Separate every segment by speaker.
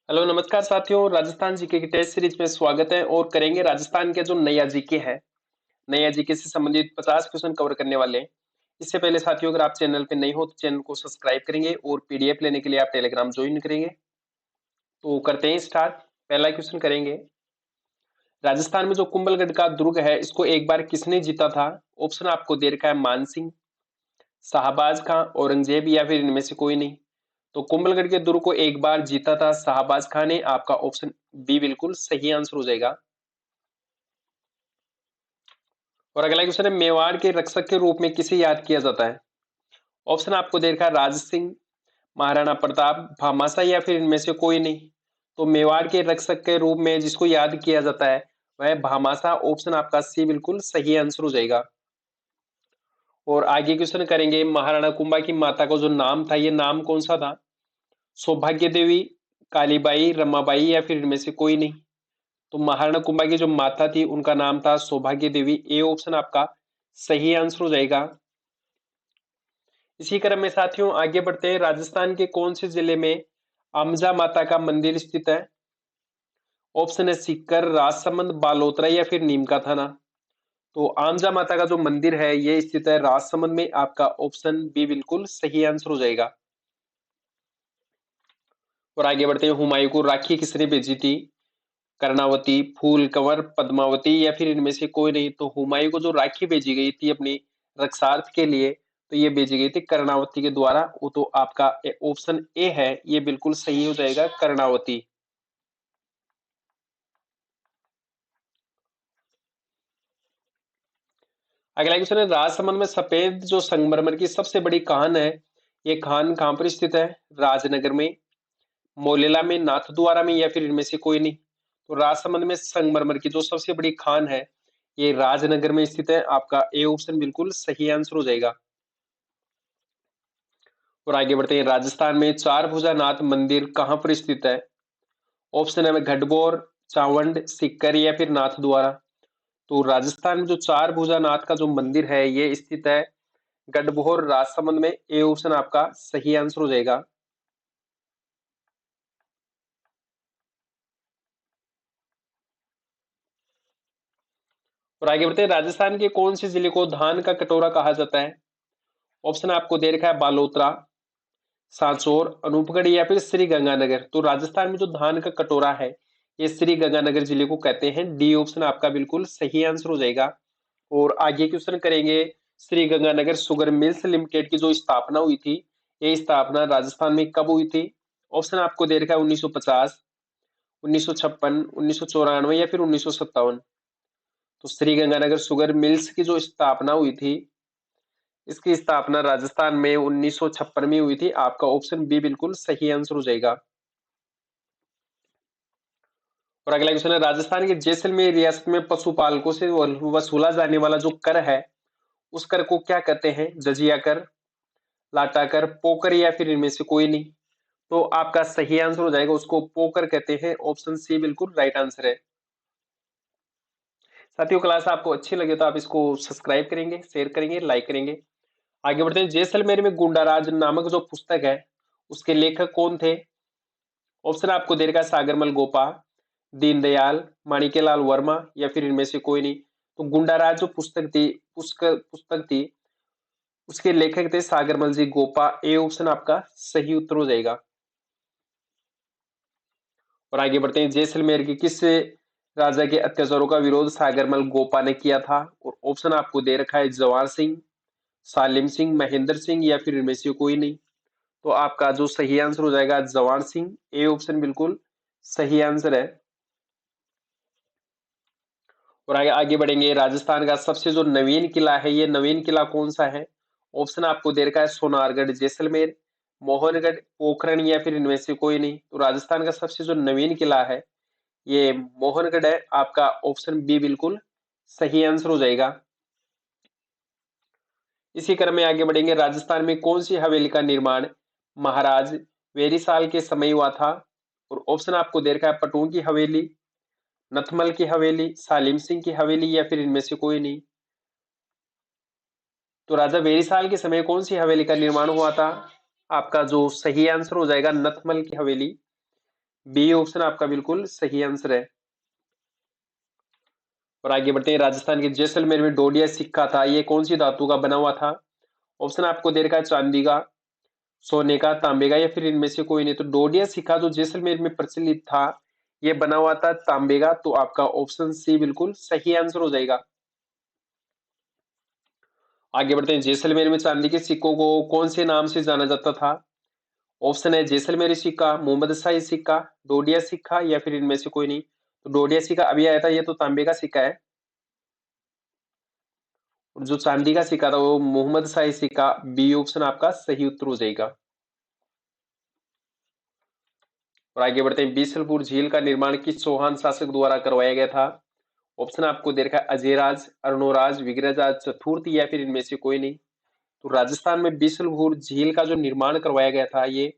Speaker 1: Hello नमस्कार साथियों, Rajasthan GK की टेस्ट सीरीज में स्वागत है और करेंगे राजस्थान के जो नया जीके है। नया जीके से संबंधित 50 क्वेश्चन कवर करने वाले हैं। इससे पहले साथियों, अगर आप चैनल पे नहीं हो तो चैनल को सब्सक्राइब करेंगे और पीडीएफ लेने के लिए आप टेलीग्राम ज्वाइन करेंगे। तो करते हैं स्टार्ट। पहला क्वेश्चन करेंगे, राजस्थान में जो कुंभलगढ़ का दुर्ग है इसको एक बार किसने जीता था? ऑप्शन आपको दे रखा है, मानसिंह, शाहबाज खां, औरंगजेब या फिर इनमें से कोई नहीं। तो कुंभलगढ़ के दुर्ग को एक बार जीता था शाहबाज खां ने। आपका ऑप्शन बी बिल्कुल सही आंसर हो जाएगा। और अगला क्वेश्चन है, मेवाड़ के रक्षक के रूप में किसे याद किया जाता है? ऑप्शन आपको दे रखा है, राज सिंह, महाराणा प्रताप, भामाशाह या फिर इनमें से कोई नहीं। तो मेवाड़ के रक्षक के रूप में जिसको याद किया जाता है वह भामाशाह। ऑप्शन आपका सी बिल्कुल सही आंसर हो जाएगा। और आगे क्वेश्चन करेंगे, महाराणा कुंभा की माता का जो नाम था ये नाम कौन सा था? सौभाग्य देवी, कालीबाई, रमाबाई या फिर इनमें से कोई नहीं। तो महाराणा कुंभा की जो माता थी उनका नाम था सौभाग्य देवी। ए ऑप्शन आपका सही आंसर हो जाएगा। इसी क्रम में साथियों आगे बढ़ते हैं, राजस्थान के कौन से जिले में अम्जा माता का मंदिर स्थित है? ऑप्शन है सीकर, राजसमंद, बालोतरा या फिर नीम का थाना। तो आमजा माता का जो मंदिर है ये स्थित है राजसमंद में। आपका ऑप्शन बी बिल्कुल सही आंसर हो जाएगा। और आगे बढ़ते हैं, हुमायूं को राखी किसने भेजी थी? कर्णावती, फूल कंवर, पद्मावती या फिर इनमें से कोई नहीं। तो हुमायूं को जो राखी भेजी गई थी अपनी रक्षार्थ के लिए, तो ये भेजी गई थी कर्णावती के द्वारा। वो तो आपका ऑप्शन ए है, ये बिल्कुल सही हो जाएगा, कर्णावती। अगला क्वेश्चन है, राजसमंद में सफेद जो संगमरमर की सबसे बड़ी खान है, ये खान कहाँ पर स्थित है? राजनगर में, मोलेला में, नाथद्वारा में या फिर इनमें से कोई नहीं। तो राजसमंद में संगमरमर की जो सबसे बड़ी खान है ये राजनगर में स्थित है। आपका ए ऑप्शन बिल्कुल सही आंसर हो जाएगा। और आगे बढ़ते हैं, राजस्थान में चार भुजा नाथ मंदिर कहाँ पर स्थित है? ऑप्शन है घटबोर, चावंड, सीकर या फिर नाथद्वारा। तो राजस्थान में जो चार भुजा नाथ का जो मंदिर है ये स्थित है गढ़बोहर, राजसमंद में। ए ऑप्शन आपका सही आंसर हो जाएगा। और आगे बढ़ते हैं, राजस्थान के कौन से जिले को धान का कटोरा कहा जाता है? ऑप्शन आपको दे रखा है, बालोतरा, सांचौर, अनूपगढ़ या फिर श्री गंगानगर। तो राजस्थान में जो धान का कटोरा है ये श्री गंगानगर जिले को कहते हैं। डी ऑप्शन आपका बिल्कुल सही आंसर हो जाएगा। और आगे क्वेश्चन करेंगे, Shri Ganganagar sugar mills limited की जो स्थापना हुई थी ये स्थापना राजस्थान में कब हुई थी? ऑप्शन आपको दे रखा है 1950, 1956, 1994 या फिर 1957। तो श्री गंगानगर शुगर मिल्स की जो स्थापना हुई थी इसकी स्थापना राजस्थान में 1956 में हुई थी। आपका ऑप्शन बी बिल्कुल सही आंसर हो जाएगा। और अगला क्वेश्चन है, राजस्थान के जैसलमेर रियासत में पशुपालकों से वसूला जाने वाला जो कर है उस कर को क्या कहते हैं? जजिया कर, लाटा कर, पोकर या फिर इनमें से कोई नहीं। तो आपका सही आंसर हो जाएगा, उसको पोकर कहते हैं। ऑप्शन सी बिल्कुल राइट आंसर है। साथियों, क्लास आपको अच्छी लगे तो आप इसको सब्सक्राइब करेंगे, शेयर करेंगे, लाइक करेंगे। आगे बढ़ते हैं, जैसलमेर में गुंडाराज नामक जो पुस्तक है उसके लेखक कौन थे? ऑप्शन आपको दे रखा है, सागरमल गोपा, दीनदयाल, माणिक्यलाल वर्मा या फिर इनमें से कोई नहीं। तो गुंडाराज जो पुस्तक थी उसके लेखक थे सागरमल जी गोपा। ए ऑप्शन आपका सही उत्तर हो जाएगा। और आगे बढ़ते हैं, जैसलमेर के किस राजा के अत्याचारों का विरोध सागरमल गोपा ने किया था? और ऑप्शन आपको दे रखा है, जवाहर सिंह, सालिम सिंह, महेंद्र सिंह या फिर इनमें से कोई नहीं। तो आपका जो सही आंसर हो जाएगा जवाहर सिंह। ए ऑप्शन बिल्कुल सही आंसर है। और आगे आगे बढ़ेंगे, राजस्थान का सबसे जो नवीन किला है ये नवीन किला कौन सा है? ऑप्शन आपको दे रखा है, सोनारगढ़, जैसलमेर, मोहनगढ़, पोखरण या फिर इनमें से कोई नहीं। तो राजस्थान का सबसे जो नवीन किला है ये मोहनगढ़ है। आपका ऑप्शन बी बिल्कुल सही आंसर हो जाएगा। इसी क्रम में आगे बढ़ेंगे, राजस्थान में कौन सी हवेली का निर्माण महाराज वेरीसाल के समय हुआ था? और ऑप्शन आपको दे रखा है, पटून की हवेली, नथमल की हवेली, सालिम सिंह की हवेली या फिर इनमें से कोई नहीं। तो राजा वेरीसाल के समय कौन सी हवेली का निर्माण हुआ था? आपका जो सही आंसर हो जाएगा नथमल की हवेली। बी ऑप्शन आपका बिल्कुल सही आंसर है। और आगे बढ़ते हैं, राजस्थान के जैसलमेर में डोडिया सिक्का था, ये कौन सी धातु का बना हुआ था? ऑप्शन आपको दे रखा है चांदी का, सोने का, तांबे का, या फिर इनमें से कोई नहीं। तो डोडिया सिक्का जो जैसलमेर में प्रचलित था, ये बना हुआ था तांबे का, तो आपका ऑप्शन सी बिल्कुल सही आंसर हो जाएगा। आगे बढ़ते हैं, जैसलमेर में चांदी के सिक्कों को कौन से नाम से जाना जाता था? ऑप्शन है जैसलमेरी सिक्का, मोहम्मद शाही सिक्का, डोडिया सिक्का, या फिर इनमें से कोई नहीं। तो डोडिया सिक्का अभी आया था, ये तो तांबे का सिक्का है। और जो चांदी का सिक्का था वो मोहम्मद शाही सिक्का, बी ऑप्शन आपका सही उत्तर हो जाएगा। और आगे बढ़ते हैं, बीसलपुर झील का निर्माण किस चौहान शासक द्वारा करवाया गया था? ऑप्शन आपको दे रखा है अजयराज, अर्णोराज, विग्रहराज चतुर्थ, या फिर इनमें से कोई नहीं। तो राजस्थान में बीसलपुर झील का जो निर्माण करवाया गया था, ये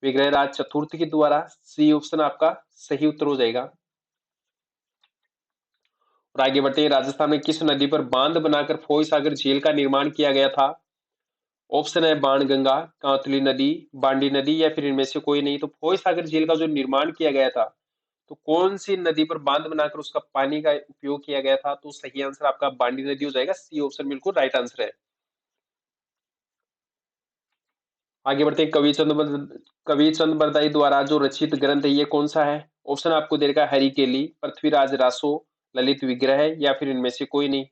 Speaker 1: विग्रहराज चतुर्थ के द्वारा, सी ऑप्शन आपका सही उत्तर हो जाएगा। और आगे बढ़ते हैं, राजस्थान में किस नदी पर बांध बनाकर फोई सागर झील का निर्माण किया गया था? ऑप्शन है बाणगंगा, कांतली नदी, बांडी नदी, या फिर इनमें से कोई नहीं। तो फोई सागर झील का जो निर्माण किया गया था, तो कौन सी नदी पर बांध बनाकर उसका पानी का उपयोग किया गया था? तो सही आंसर आपका बांडी नदी हो जाएगा, सी ऑप्शन बिल्कुल राइट आंसर है। आगे बढ़ते हैं, कवि चंद बरदाई द्वारा जो रचित ग्रंथ है, ये कौन सा है? ऑप्शन आपको दे रखा है हरिकेली, पृथ्वीराज रासो, ललित विग्रह, या फिर इनमें से कोई नहीं।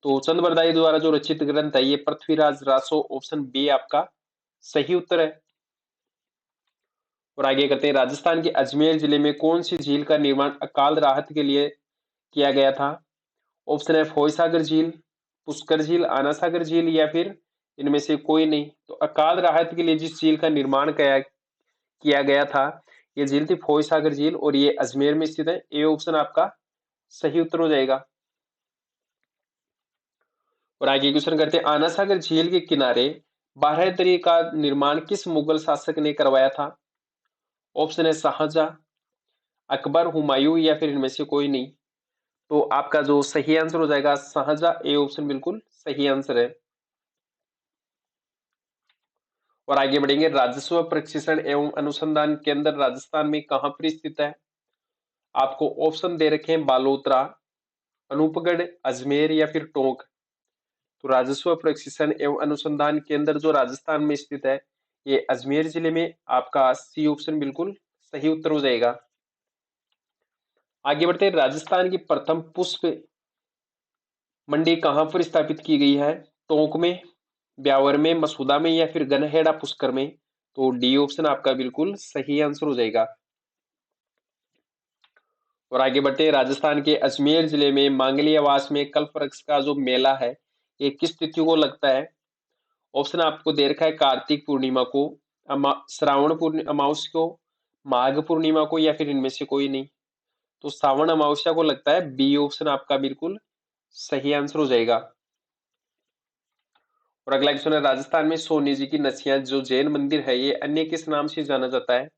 Speaker 1: तो चंद बरदाई द्वारा जो रचित ग्रंथ है, ये पृथ्वीराज रासो, ऑप्शन बी आपका सही उत्तर है। और आगे करते हैं, राजस्थान के अजमेर जिले में कौन सी झील का निर्माण अकाल राहत के लिए किया गया था? ऑप्शन है फोई सागर झील, पुष्कर झील, आना सागर झील, या फिर इनमें से कोई नहीं। तो अकाल राहत के लिए जिस झील का निर्माण किया गया था, ये झील थी फोई सागर झील, और ये अजमेर में स्थित है, ए ऑप्शन आपका सही उत्तर हो जाएगा। और आगे क्वेश्चन करते हैं, आना सागर झील के किनारे बारहदरी का निर्माण किस मुगल शासक ने करवाया था? ऑप्शन है शाहजहां, अकबर, हुमायूं, या फिर इनमें से कोई नहीं। तो आपका जो सही आंसर हो जाएगा शाहजहां, ए ऑप्शन बिल्कुल सही आंसर है। और आगे बढ़ेंगे, राजस्व प्रशिक्षण एवं अनुसंधान केंद्र राजस्थान में कहां पर स्थित है? आपको ऑप्शन दे रखे हैं बालोतरा, अनूपगढ़, अजमेर, या फिर टोंक। तो राजस्व प्रशिक्षण एवं अनुसंधान केंद्र जो राजस्थान में स्थित है, ये अजमेर जिले में, आपका सी ऑप्शन बिल्कुल सही उत्तर हो जाएगा। आगे बढ़ते हैं, राजस्थान की प्रथम पुष्प मंडी कहां पर स्थापित की गई है? टोंक में, ब्यावर में, मसूदा में, या फिर गनहेड़ा पुष्कर में। तो डी ऑप्शन आपका बिल्कुल सही आंसर हो जाएगा। और आगे बढ़ते हैं, राजस्थान के अजमेर जिले में मांगली आवास में कल्प वृक्ष का जो मेला है, ये किस तिथि को लगता है? ऑप्शन आपको दे रखा है कार्तिक पूर्णिमा को, श्रावण अमावस्या को, माघ पूर्णिमा को, या फिर इनमें से कोई नहीं। तो श्रावण अमावस्या को लगता है, बी ऑप्शन आपका बिल्कुल सही आंसर हो जाएगा। और अगला क्वेश्चन है, राजस्थान में सोनी जी की नसिया जो जैन मंदिर है, ये अन्य किस नाम से जाना जाता है?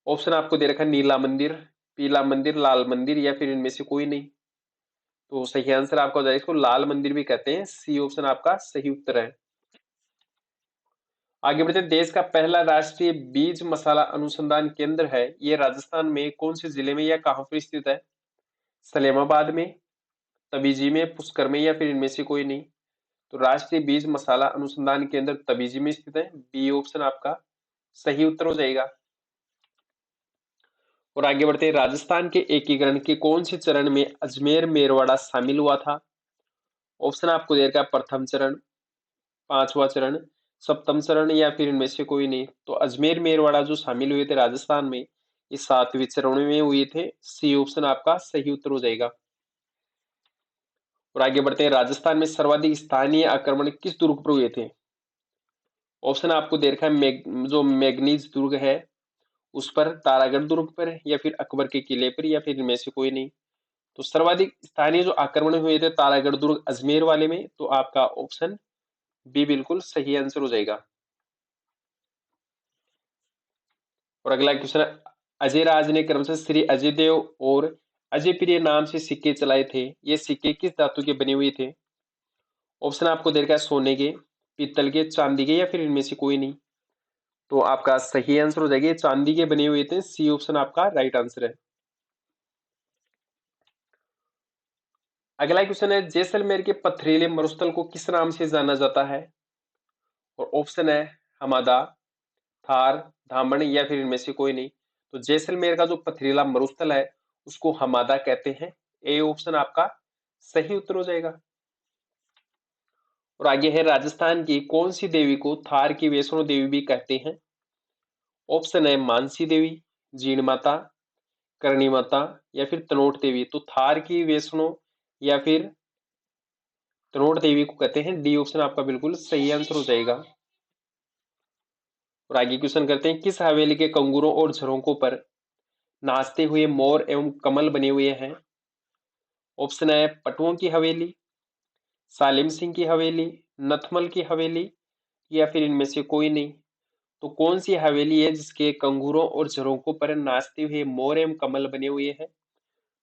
Speaker 1: ऑप्शन आपको दे रखा है नीला मंदिर, पीला मंदिर, लाल मंदिर, या फिर इनमें से कोई नहीं। तो सही आंसर आपका हो जाएगा, इसको लाल मंदिर भी कहते हैं, सी ऑप्शन आपका सही उत्तर है। आगे बढ़ते हैं, देश का पहला राष्ट्रीय बीज मसाला अनुसंधान केंद्र है, ये राजस्थान में कौन से जिले में या कहां पर स्थित है? सलेमाबाद में, तबीजी में, पुष्कर में, या फिर इनमें से कोई नहीं। तो राष्ट्रीय बीज मसाला अनुसंधान केंद्र तबीजी में स्थित है, बी ऑप्शन आपका सही उत्तर हो जाएगा। और आगे बढ़ते हैं, राजस्थान के एकीकरण के कौन से चरण में अजमेर मेरवाड़ा शामिल हुआ था? ऑप्शन आपको दे रखा है प्रथम चरण, पांचवा चरण, सप्तम चरण, या फिर इनमें से कोई नहीं। तो अजमेर मेरवाड़ा जो शामिल हुए थे राजस्थान में, ये सातवें चरण में हुए थे, सी ऑप्शन आपका सही उत्तर हो जाएगा। और आगे बढ़ते हैं, राजस्थान में सर्वाधिक स्थानीय आक्रमण किस दुर्ग पर हुए थे? ऑप्शन आपको दे रखा है जो मैग्नीज दुर्ग है उस पर, तारागढ़ दुर्ग पर, या फिर अकबर के किले पर, या फिर इनमें से कोई नहीं। तो सर्वाधिक स्थानीय जो आक्रमण हुए थे तारागढ़ दुर्ग अजमेर वाले में, तो आपका ऑप्शन बी बिल्कुल सही आंसर हो जाएगा। और अगला क्वेश्चन है, अजय राज ने क्रमशः श्री अजय देव और अजय प्रिय नाम से सिक्के चलाए थे, ये सिक्के किस धातु के बने हुए थे? ऑप्शन आपको दे रखा है सोने के, पीतल के, चांदी के, या फिर इनमें से कोई नहीं। तो आपका सही आंसर हो जाएगा, चांदी के बने हुए थे। सी ऑप्शन आपका राइट आंसर है। अगला क्वेश्चन है, जैसलमेर के पथरीले मरुस्थल को किस नाम से जाना जाता है? और ऑप्शन है हमादा, थार, धामण या फिर इनमें से कोई नहीं। तो जैसलमेर का जो पथरीला मरुस्थल है उसको हमादा कहते हैं। ए ऑप्शन आपका सही उत्तर हो जाएगा। और आगे है, राजस्थान की कौन सी देवी को थार की वैष्णो देवी भी कहते हैं? ऑप्शन है मानसी देवी, जीण माता, करणी माता या फिर तनोट देवी। तो थार की वैष्णो या फिर तनोट देवी को कहते हैं। डी ऑप्शन आपका बिल्कुल सही आंसर हो जाएगा। और आगे क्वेश्चन करते हैं, किस हवेली के कंगूरों और झरोकों पर नाचते हुए मोर एवं कमल बने हुए हैं? ऑप्शन है पटुओं की हवेली, सालिम सिंह की हवेली, नथमल की हवेली या फिर इनमें से कोई नहीं। तो कौन सी हवेली है जिसके कंगूरों और झरोकों पर नाचते हुए मोर एवं कमल बने हुए हैं?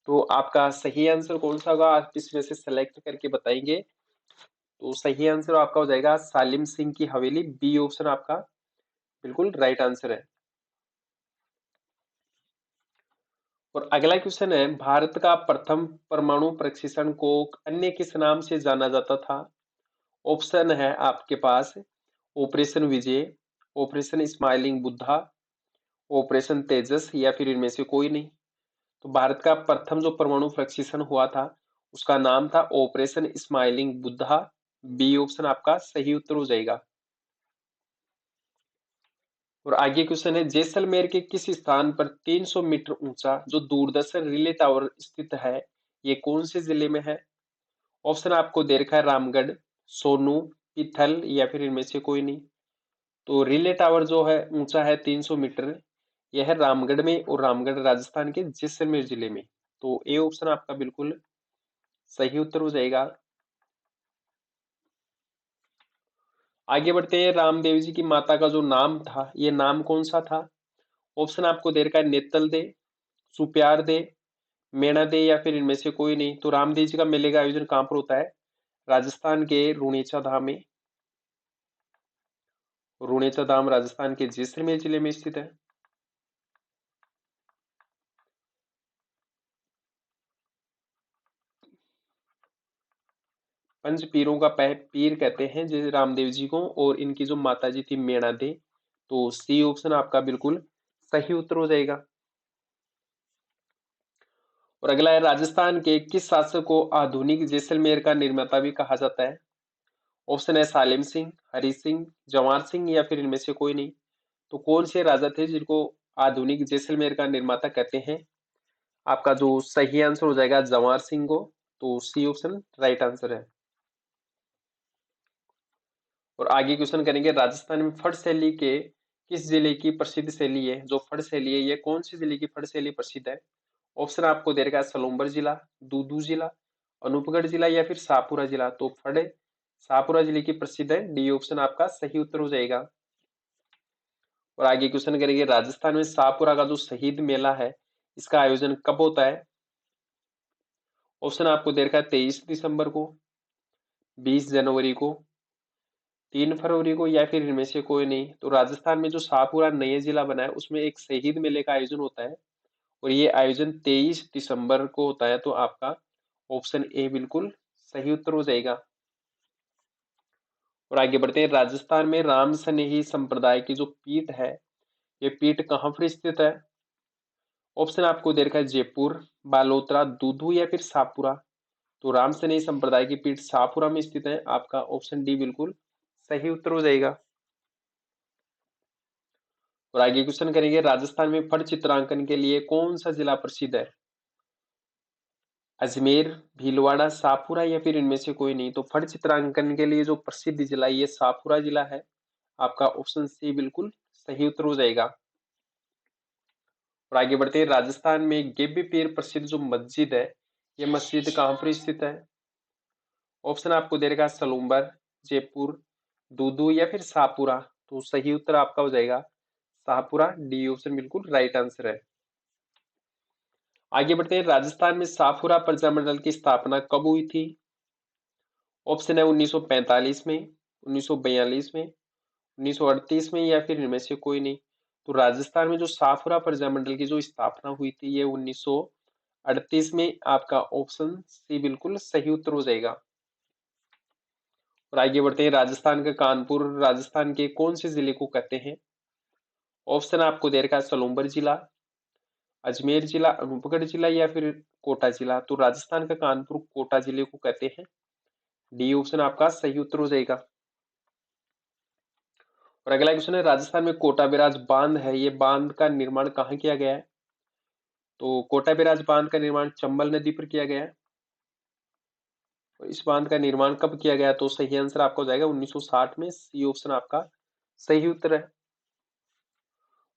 Speaker 1: तो आपका सही आंसर कौन सा होगा, आप इसमें से सेलेक्ट करके बताएंगे। तो सही आंसर आपका हो जाएगा सालिम सिंह की हवेली। बी ऑप्शन आपका बिल्कुल राइट आंसर है। और अगला क्वेश्चन है, भारत का प्रथम परमाणु परीक्षण को अन्य किस नाम से जाना जाता था? ऑप्शन है आपके पास ऑपरेशन विजय, ऑपरेशन स्माइलिंग बुद्धा, ऑपरेशन तेजस या फिर इनमें से कोई नहीं। तो भारत का प्रथम जो परमाणु परीक्षण हुआ था उसका नाम था operation smiling Buddha. B option आपका सही उत्तर हो जाएगा। और आगे क्वेश्चन है, जैसलमेर के किस स्थान पर 300 मीटर ऊंचा जो दूरदर्शन रिले टावर स्थित है, ये कौन से जिले में है? ऑप्शन आपको दे रखा है रामगढ़, सोनू, पिथल या फिर इनमें से कोई नहीं। तो रिले टावर जो है ऊंचा है 300 मीटर, यह है रामगढ़ में, और रामगढ़ राजस्थान के जैसलमेर जिले में। तो ए ऑप्शन आपका बिल्कुल सही उत्तर हो जाएगा। आगे बढ़ते हैं, रामदेव जी की माता का जो नाम था ये नाम कौन सा था? ऑप्शन आपको दे रखा है नेतल दे, सुप्यार दे, मेणा दे या फिर इनमें से कोई नहीं। तो रामदेव जी का मेले का आयोजन कहां पर होता है? राजस्थान के रुणेचा धाम में। रुणेचा धाम राजस्थान के जैसलमेर जिले में स्थित है। पंच पीरों का पीर कहते हैं जैसे रामदेव जी को, और इनकी जो माता जी थी मेणा दे। तो सी ऑप्शन आपका बिल्कुल सही उत्तर हो जाएगा। और अगला है, राजस्थान के किस शासक को आधुनिक जैसलमेर का निर्माता भी कहा जाता है? ऑप्शन है सालिम सिंह, हरि सिंह, जवाहर सिंह या फिर इनमें से कोई नहीं। तो कौन से राजा थे जिनको आधुनिक जैसलमेर का निर्माता कहते हैं? आपका जो सही आंसर हो जाएगा जवाहर सिंह को। तो सी ऑप्शन राइट आंसर है। और आगे क्वेश्चन करेंगे, राजस्थान में फट शैली के किस जिले की प्रसिद्ध शैली है? जो फट शैली है ये कौन सी जिले की फट शैली प्रसिद्ध है? ऑप्शन आपको दे रखा है सलूम्बर जिला, दूदू जिला, अनूपगढ़ जिला या फिर शाहपुरा जिला। तो फड़ शाहपुरा जिले की प्रसिद्ध है। डी ऑप्शन आपका सही उत्तर हो जाएगा। और आगे क्वेश्चन करेंगे, राजस्थान में शाहपुरा का जो शहीद मेला है इसका आयोजन कब होता है? ऑप्शन आपको दे रखा है 23 दिसंबर को, 20 जनवरी को, 3 फरवरी को या फिर इनमें से कोई नहीं। तो राजस्थान में जो शाहपुरा नया जिला बना है उसमें एक शहीद मेले का आयोजन होता है, और ये आयोजन 23 दिसंबर को होता है। तो आपका ऑप्शन ए बिल्कुल सही उत्तर हो जाएगा। और आगे बढ़ते हैं, राजस्थान में राम सनेही संप्रदाय की जो पीठ है ये पीठ कहाँ पर स्थित है? ऑप्शन आपको दे रखा है जयपुर, बालोतरा, दूदू या फिर शाहपुरा। तो राम सनेही संप्रदाय की पीठ शाहपुरा में स्थित है। आपका ऑप्शन डी बिल्कुल सही उत्तर हो जाएगा। और आगे क्वेश्चन करेंगे, राजस्थान में फट चित्रांकन के लिए कौन सा जिला प्रसिद्ध है? अजमेर, भीलवाड़ा, शाहपुरा या फिर इनमें से कोई नहीं। तो फट चित्रांकन के लिए जो प्रसिद्ध जिला ये शाहपुरा जिला है। आपका ऑप्शन सी बिल्कुल सही उत्तर हो जाएगा। और आगे बढ़ते हैं, राजस्थान में गेब्बी पीर प्रसिद्ध जो मस्जिद है ये मस्जिद कहाँ पर स्थित है? ऑप्शन आपको दे रखा है सलूम्बर, जयपुर, दूदू या फिर शाहपुरा। तो सही उत्तर आपका हो जाएगा शाहपुरा। डी ऑप्शन बिल्कुल राइट आंसर है। आगे बढ़ते हैं, राजस्थान में शाहपुरा प्रजामंडल की स्थापना कब हुई थी? ऑप्शन है 1945 में, 1942 में, 1938 में या फिर इनमें से कोई नहीं। तो राजस्थान में जो साफुरा प्रजामंडल की जो स्थापना हुई थी ये 1938 में। आपका ऑप्शन सी बिल्कुल सही उत्तर हो जाएगा। और आगे बढ़ते हैं, राजस्थान का कानपुर राजस्थान के कौन से जिले को कहते हैं? ऑप्शन आपको दे रखा है सोलंबर जिला, अजमेर जिला, अनूपगढ़ जिला या फिर कोटा जिला। तो राजस्थान का कानपुर कोटा जिले को कहते हैं। डी ऑप्शन आपका सही उत्तर हो जाएगा। और अगला क्वेश्चन है, राजस्थान में कोटा बैराज बांध है, ये बांध का निर्माण कहाँ किया गया है? तो कोटा बैराज बांध का निर्माण चंबल नदी पर किया गया है। तो इस बांध का निर्माण कब किया गया? तो सही आंसर आपका हो जाएगा 1960 में। सी ऑप्शन आपका सही उत्तर है।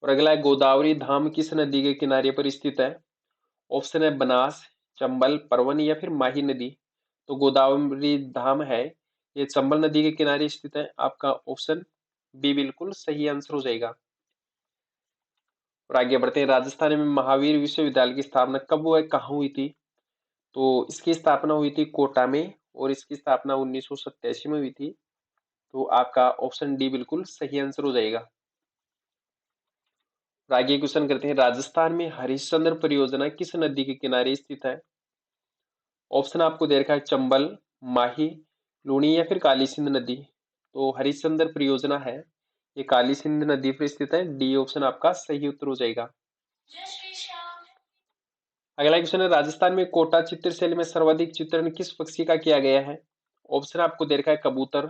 Speaker 1: और अगला है, गोदावरी धाम किस नदी के किनारे पर स्थित है? ऑप्शन है बनास, चंबल, परवन या फिर माही नदी। तो गोदावरी धाम है ये चंबल नदी के किनारे स्थित है। आपका ऑप्शन बी बिल्कुल सही आंसर हो जाएगा। और आगे बढ़ते हैं, राजस्थान में महावीर विश्वविद्यालय की स्थापना कब हुआ, कहाँ हुई थी? तो इसकी स्थापना हुई थी कोटा में और इसकी स्थापना 1987 में हुई थी। तो आपका ऑप्शन डी बिल्कुल सही आंसर हो जाएगा। और आगे क्वेश्चन करते हैं, राजस्थान में हरिश्चंद्र परियोजना किस नदी के किनारे स्थित है? ऑप्शन आपको दे रखा है चंबल, माही, लूनी या फिर काली सिंध नदी। तो हरिश्चंद्र परियोजना है ये काली सिंध नदी पर स्थित है। डी ऑप्शन आपका सही उत्तर हो जाएगा। अगला क्वेश्चन है, राजस्थान में कोटा चित्रशैली में सर्वाधिक चित्रण किस पक्षी का किया गया है? ऑप्शन आपको दे रखा है कबूतर,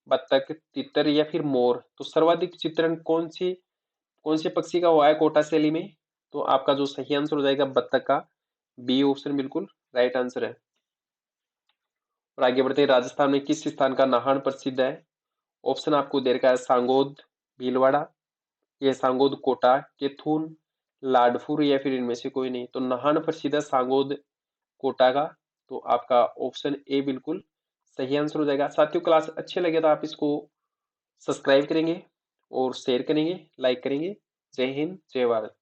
Speaker 1: बत्तख, तितर या फिर मोर। तो सर्वाधिक चित्रण कौन से पक्षी का हुआ है कोटा शैली में? तो आपका जो सही आंसर हो जाएगा बत्तख का। बी ऑप्शन बिल्कुल राइट आंसर है। और आगे बढ़ते हैं, राजस्थान में किस स्थान का नाहन प्रसिद्ध है? ऑप्शन आपको दे रखा है सांगोद, भीलवाड़ा, ये सांगोद कोटा, केथून, लाडपुर या फिर इनमें से कोई नहीं। तो नाहन प्रसिद्ध है सांगोद कोटा का। तो आपका ऑप्शन ए बिल्कुल सही आंसर हो जाएगा। साथियों, क्लास अच्छे लगे तो आप इसको सब्सक्राइब करेंगे और शेयर करेंगे, लाइक करेंगे। जय हिंद, जय भारत।